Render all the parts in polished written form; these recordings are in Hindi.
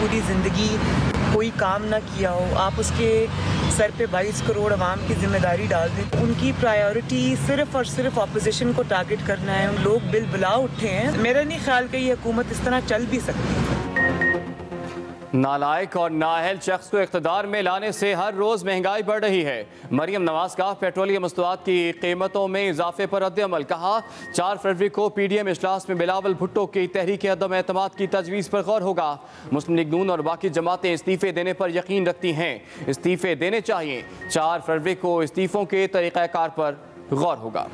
पूरी ज़िंदगी कोई काम ना किया हो, आप उसके सर पे 22 करोड़ आवाम की जिम्मेदारी डाल दें, तो उनकी प्रायोरिटी सिर्फ और सिर्फ अपोजिशन को टारगेट करना है। उन लोग बिलबिला उठे हैं। मेरा नहीं ख्याल कि ये हुकूमत इस तरह चल भी सकती है। नालायक और नाअहल शख्स को इख्तिदार में लाने से हर रोज़ महंगाई बढ़ रही है। मरियम नवाज का पेट्रोलियम मस्तूआत की कीमतों में इजाफे पर रद्द-ए-अमल। कहा 4 फरवरी को PDM इजलास में बिलावल भुट्टो की तहरीक अदम एतमाद की तजवीज़ पर गौर होगा। मुस्लिम लीग नून और बाकी जमातें इस्तीफ़े देने पर यकीन रखती हैं। इस्तीफ़े देने चाहिए। 4 फरवरी को इस्तीफ़ों के तरीक़ाकार पर गौर होगा।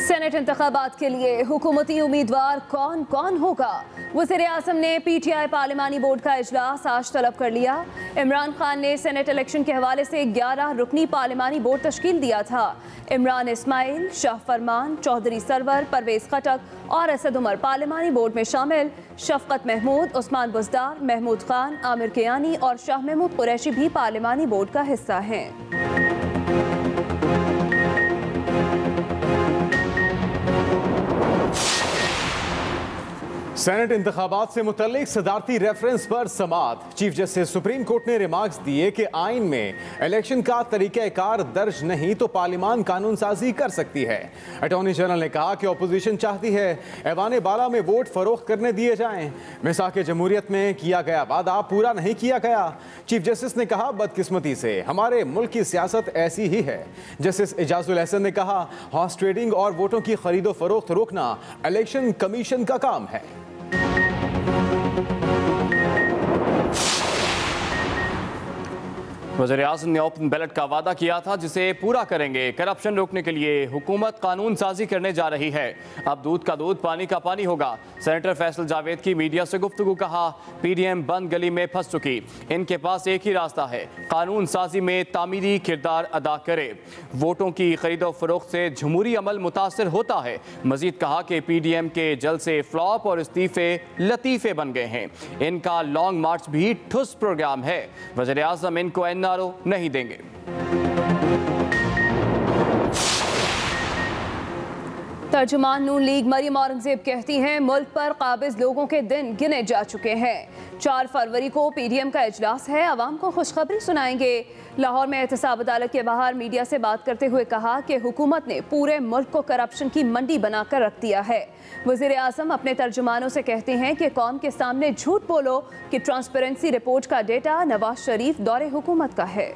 सेनेट इंतखाबात के लिए हुकूमती उम्मीदवार कौन कौन होगा? वज़ीर-ए-आज़म ने PTI पार्लिमानी बोर्ड का इजलास आज तलब कर लिया। इमरान खान ने सेनेट इलेक्शन के हवाले से 11 रुकनी पार्लिमानी बोर्ड तश्कील दिया था। इमरान इस्माइल, शाह फरमान, चौधरी सरवर, परवेज़ खटक और असद उमर पार्लिमानी बोर्ड में शामिल। शफकत महमूद, उस्मान बुज़दार, महमूद खान, आमिर कियानी और शाह महमूद कुरैशी भी पार्लिमानी बोर्ड का हिस्सा हैं। सेनेट इंतखाबात से मुतल्लिक सदारती रेफरेंस पर समाअत। चीफ जस्टिस सुप्रीम कोर्ट ने रिमार्क्स दिए कि आइन में इलेक्शन का तरीक़ाकार दर्ज नहीं तो पार्लिमान कानून साजी कर सकती है। अटॉर्नी जनरल ने कहा कि अपोजिशन चाहती है ऐवान बाला में वोट फरोख्त करने दिए जाएं। मिसाक जमहूरियत में किया गया वादा पूरा नहीं किया गया। चीफ जस्टिस ने कहा बदकिस्मती से हमारे मुल्क की सियासत ऐसी ही है। जस्टिस एजाजुल हसन ने कहा हॉर्स ट्रेडिंग और वोटों की खरीदो फरोख्त रोकना इलेक्शन कमीशन का काम है। वज़ीर-ए-आज़म ने ओपन बैलेट का वादा किया था जिसे पूरा करेंगे। करप्शन रोकने के लिए हुकूमत कानून साजी करने जा रही है। अब दूध का दूध पानी का पानी होगा। सेनेटर फैसल जावेद की मीडिया से गुफ्तगू। कहा PDM बंद गली में फंस चुकी, इनके पास एक ही रास्ता है, कानून साजी में तामीरी किरदार अदा करे। वोटों की खरीदो फरोख्त से जमहूरी अमल मुतासर होता है। मजीद कहा कि PDM के जलसे फ्लॉप और इस्तीफे लतीफ़े बन गए हैं। इनका लॉन्ग मार्च भी ठुस प्रोग्राम है। वज़ीर-ए-आज़म इनको NRO नहीं देंगे। तर्जुमान नून लीग मरियम औरंगजेब कहती हैं मुल्क पर काबिज लोगों के दिन गिने जा चुके हैं। 4 फरवरी को PDM का इजलास है, आवाम को खुशखबरी सुनाएंगे। लाहौर में एहतसाब अदालत के बाहर मीडिया से बात करते हुए कहा कि हुकूमत ने पूरे मुल्क को करप्शन की मंडी बनाकर रख दिया है। वज़ीर-ए-आज़म अपने तर्जुमानों से कहते हैं कि कौम के सामने झूठ बोलो कि ट्रांसपेरेंसी रिपोर्ट का डेटा नवाज शरीफ दौरे हुकूमत का है।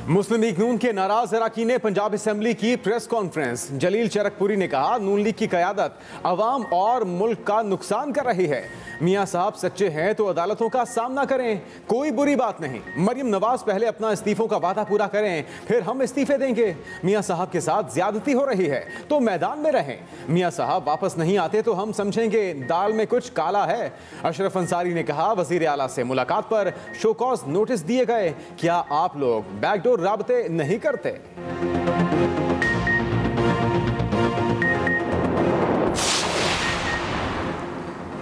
मुस्लिम लीग नून के नाराज अरकान ने पंजाब असेंबली की प्रेस कॉन्फ्रेंस। जलील चरकपुरी ने कहा नून लीग की क़यादत अवाम और मुल्क का नुकसान कर रही है। मियाँ साहब सच्चे हैं तो अदालतों का सामना करें, कोई बुरी बात नहीं। मरियम नवाज पहले अपना इस्तीफों का वादा पूरा करें, फिर हम इस्तीफे देंगे। मियाँ साहब के साथ ज्यादती हो रही है तो मैदान में रहें। मियाँ साहब वापस नहीं आते तो हम समझेंगे दाल में कुछ काला है। अशरफ अंसारी ने कहा वजीर आला से मुलाकात पर शोकॉज नोटिस दिए गए, क्या आप लोग बैकडोर राबते नहीं करते?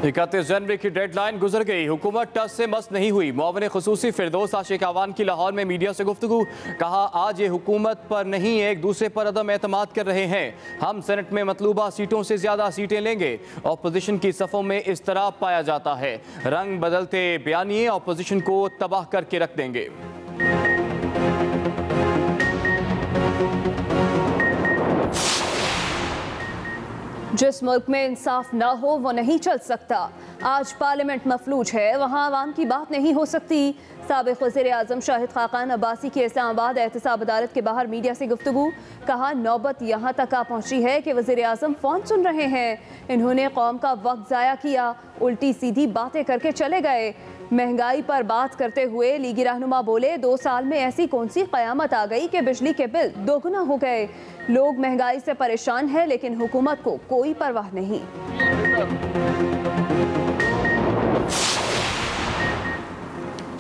31 जनवरी की डेडलाइन गुजर गई, हुकूमत टस से मस नहीं हुई। मुआविन खुसूसी फिरदौस आशिक आवान की लाहौर में मीडिया से गुफ्तगू। कहा आज ये हुकूमत पर नहीं एक दूसरे पर अदम एतमाद कर रहे हैं। हम सेनेट में मतलूबा सीटों से ज्यादा सीटें लेंगे। अपोजिशन की सफ़ों में इस तरह पाया जाता है, रंग बदलते बयानिए अपोजिशन को तबाह करके रख देंगे। जिस मुल्क में इंसाफ ना हो वो नहीं चल सकता। आज पार्लियामेंट मफलूज है, वहाँ आवाम की बात नहीं हो सकती। साबिक़ वज़ीर-ए-आज़म शाहिद खाकान अब्बासी की इस्लामाबाद एहतसाब अदालत के बाहर मीडिया से गुफ्तगू। कहा नौबत यहाँ तक आ पहुँची है कि वज़ीर-ए-आज़म फ़ोन सुन रहे हैं। इन्होंने कौम का वक्त ज़ाया किया, उल्टी सीधी बातें करके चले गए। महंगाई पर बात करते हुए लीगी रहनुमा बोले 2 साल में ऐसी कौन सी क़यामत आ गई कि बिजली के बिल दोगुना हो गए। लोग महंगाई से परेशान हैं लेकिन हुकूमत को कोई परवाह नहीं।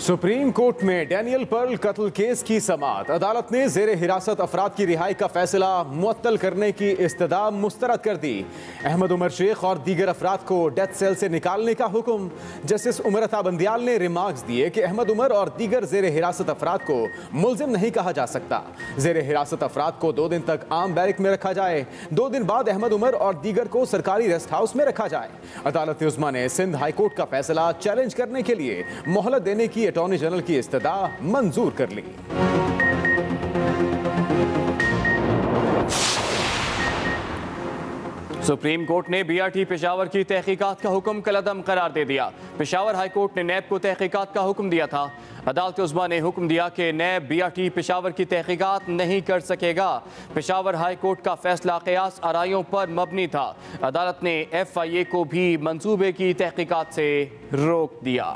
सुप्रीम कोर्ट में डैनियल पर्ल कत्ल केस की समाअत। अदालत ने जेर हिरासत अफराद की रिहाई का फैसला मुअत्तल करने की इस्तदा मुस्तरद कर दी। अहमद उमर शेख और दीगर अफराद को डेथ सेल से निकालने का हुक्म। जस्टिस उमर अता बंदियाल ने रिमार्क्स दिए कि अहमद उमर और दीगर जेर हिरासत अफराद को मुलजिम नहीं कहा जा सकता। जेर हिरासत अफराद को 2 दिन तक आम बैरिक में रखा जाए। 2 दिन बाद अहमद उमर और दीगर को सरकारी रेस्ट हाउस में रखा जाए। अदालत उज़्मा ने सिंध हाई कोर्ट का फैसला चैलेंज करने के लिए मोहलत देने की अटॉर्नी जनरल की इस्तदा मंजूर कर ली। सुप्रीम कोर्ट ने बीआरटी पेशावर की तहकीकात का हुक्म कलअदम करार दे दिया। पेशावर हाई कोर्ट ने नैब को तहकीकात का हुक्म दिया था। अदालत उज़्मा ने हुक्म दिया कि नैब बीआरटी पेशावर की तहकीकात नहीं कर सकेगा। पेशावर हाई कोर्ट का फैसला क़यास आराइयों पर मबनी था। अदालत ने FIA को भी मंसूबे की तहकीकात से रोक दिया।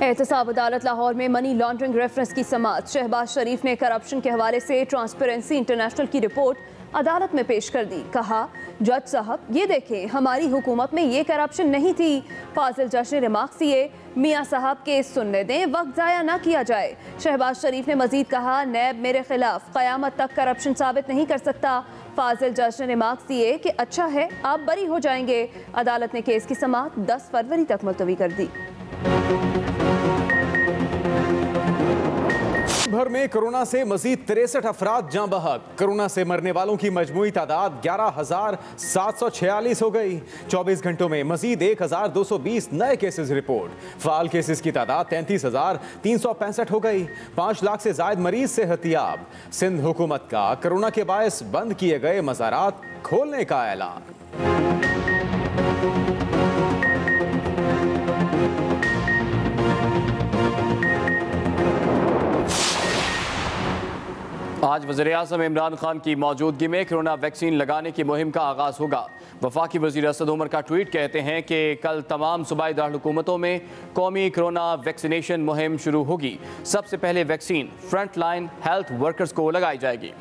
एहतसाब अदालत लाहौर में मनी लॉन्ड्रिंग रेफरेंस की समाअत। शहबाज शरीफ ने करप्शन के हवाले से ट्रांसपेरेंसी इंटरनेशनल की रिपोर्ट अदालत में पेश कर दी। कहा, जज साहब ये देखें, हमारी हुकूमत में ये करप्शन नहीं थी। फाजिल जज ने रिमार्क्स दिए, मियाँ साहब केस सुनने दें, वक्त ज़ाया ना किया जाए। शहबाज शरीफ ने मजीद कहा, नैब मेरे खिलाफ क़यामत तक करप्शन साबित नहीं कर सकता। फाजिल जज ने रिमार्क्स दिए कि अच्छा है, आप बरी हो जाएंगे। अदालत ने केस की समाअत 10 फरवरी तक मुलतवी कर दी। भर में कोरोना से मजीद 63 अफराद जाँ बहक। कोरोना से मरने वालों की मजमूई तादाद 11,746 हो गई। 24 घंटों में मजीद 1,220 नए केसेस रिपोर्ट। फाल केसेस की तादाद 33,365 हो गई। 5 लाख से जायद मरीज सेहतियाब। सिंध हुकूमत का कोरोना के बायस बंद किए गए मज़ारात खोलने का ऐलान। आज वज़ीर-ए-आज़म इमरान खान की मौजूदगी में कोरोना वैक्सीन लगाने की मुहिम का आगाज़ होगा। वफाकी वज़ीर असद उमर का ट्वीट कहते हैं कि कल तमाम सूबाई दारकूमतों में कौमी कोरोना वैक्सीनेशन मुहिम शुरू होगी। सबसे पहले vaccine front line health workers को लगाई जाएगी।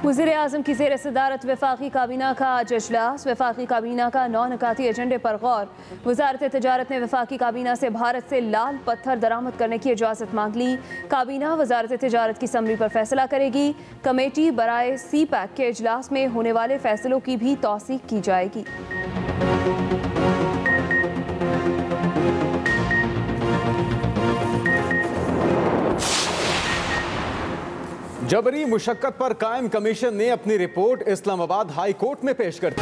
वज़ीर-ए-आज़म की ज़ेर सदारत वफाकी काबीना का आज इजलास। वफाकी काबीना का 9 निकाती एजेंडे पर गौर। वज़ारत तजारत ने वफाकी काबीना से भारत से लाल पत्थर दरामद करने की इजाज़त मांग ली। काबीना वज़ारत तजारत की समरी पर फैसला करेगी। कमेटी बराए CPAC के इजलास में होने वाले फैसलों की भी तौसीक की जाएगी। जबरी मुशक्कत पर कायम कमीशन ने अपनी रिपोर्ट इस्लामाबाद हाई कोर्ट में पेश कर दी।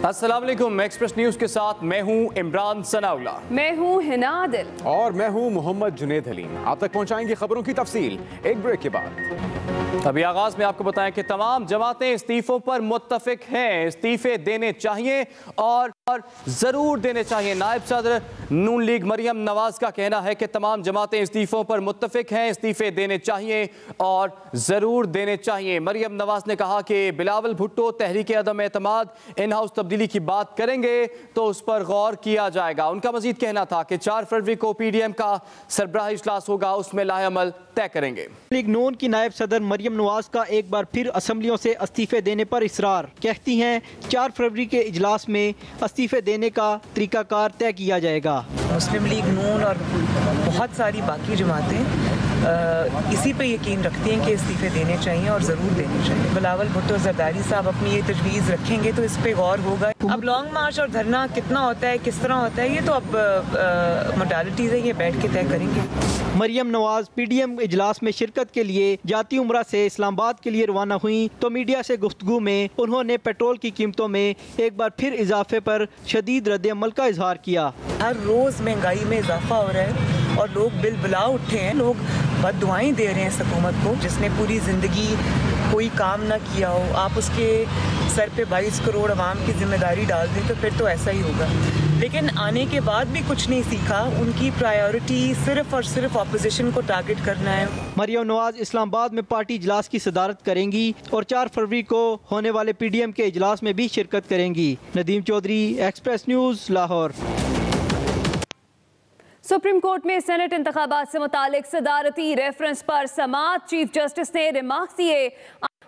अस्सलाम वालेकुम, एक्सप्रेस न्यूज के साथ मैं हूं इमरान सनाउल्ला। मैं हूं हिना आदिल और मैं हूं मोहम्मद जुनेद हलीम। आप तक पहुंचाएंगे खबरों की तफसील एक ब्रेक के बाद। अभी आगाज में आपको बताएं कि तमाम जमातें इस्तीफों पर मुत्तफिक हैं। इस्तीफे देने चाहिए और जरूर देने चाहिए। नायब सदर नून लीग मरियम नवाज का कहना है कि तमाम जमातें इस्तीफों पर मुत्तफिक हैं, इस्तीफे देने चाहिए और जरूर देने चाहिए। मरियम नवाज ने कहा कि बिलावल भुट्टो तहरीक अदम एतमाद इन हाउस तब्दीली की बात करेंगे तो उस पर गौर किया जाएगा। उनका मजीद कहना था कि 4 फरवरी को PDM का सरबराही इजलास होगा, उसमें लाहेअमल तय करेंगे। लीग नून की नायब सदर मरियम नवाज का एक बार फिर असम्बलियों से इस्तीफे देने पर इसरार। कहती हैं 4 फरवरी के इजलास में इस्तीफे देने का तरीकाकार तय किया जाएगा। मुस्लिम लीग नून और बहुत सारी बाकी जमातें इसी पे यकीन रखती हैं कि इस्तीफे देने चाहिए और ज़रूर देने चाहिए। बिलावल भुट्टो जरदारी साहब अपनी ये तजवीज़ रखेंगे तो इस पे गौर होगा। अब लॉन्ग मार्च और धरना कितना होता है, किस तरह होता है, ये तो अब मोडालिटीज़ है, ये बैठ के तय करेंगे। मरियम नवाज PDM इजलास में शिरकत के लिए जाती उम्रा से इस्लामाबाद के लिए रवाना हुई तो मीडिया से गुफ्तगू में उन्होंने पेट्रोल की कीमतों में एक बार फिर इजाफे पर शदीद रद्द-ए-अमल का इजहार किया। हर रोज़ महंगाई में इजाफा हो रहा है और लोग बिल बुला उठे हैं। लोग बद्दुआएं दे रहे हैं इस हुकूमत को जिसने पूरी ज़िंदगी कोई काम ना किया हो। आप उसके सर पे 22 करोड़ अवाम की जिम्मेदारी डाल दें तो फिर तो ऐसा ही होगा। लेकिन आने के बाद भी कुछ नहीं सीखा। उनकी प्रायोरिटी सिर्फ और सिर्फ अपोजिशन को टारगेट करना है। मरियम नवाज इस्लामाबाद में पार्टी इजलास की सदारत करेंगी और 4 फरवरी को होने वाले PDM के इजलास में भी शिरकत करेंगी। Nadeem Chaudhry, Express News, Lahore. Supreme Court में सेनेट इंतखाबात से मुतालिक सदारती रेफरेंस पर समाअत। चीफ जस्टिस ने रिमार्क्स दिए,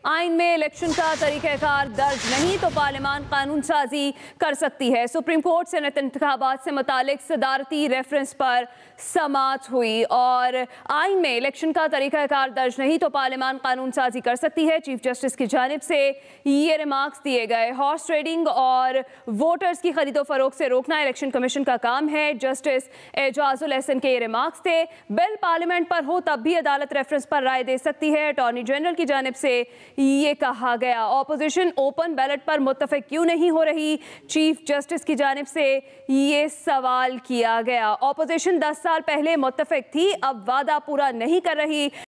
आइन में इलेक्शन का तरीक़ाकार दर्ज नहीं तो पार्लियामान कानून साजी कर सकती है। सुप्रीम कोर्ट सेनेट इंतखाबात से मुतालिक सदारती रेफरेंस पर समाअत हुई और आइन में इलेक्शन का तरीक़ाकार दर्ज नहीं तो पार्लियामान कानून साजी कर सकती है। चीफ जस्टिस की जानिब से ये रिमार्क्स दिए गए। हॉर्स ट्रेडिंग और वोटर्स की खरीदो फरोख्त से रोकना इलेक्शन कमीशन का काम है। जस्टिस एजाजुल एहसन के ये रिमार्क्स थे। बिल पार्लियामेंट पर हो तब भी अदालत रेफरेंस पर राय दे सकती है। अटॉर्नी जनरल की जानिब से ये कहा गया। ऑपोजिशन ओपन बैलेट पर मुत्तफिक क्यों नहीं हो रही, चीफ जस्टिस की जानिब से ये सवाल किया गया। ऑपोजिशन 10 साल पहले मुत्तफिक थी, अब वादा पूरा नहीं कर रही।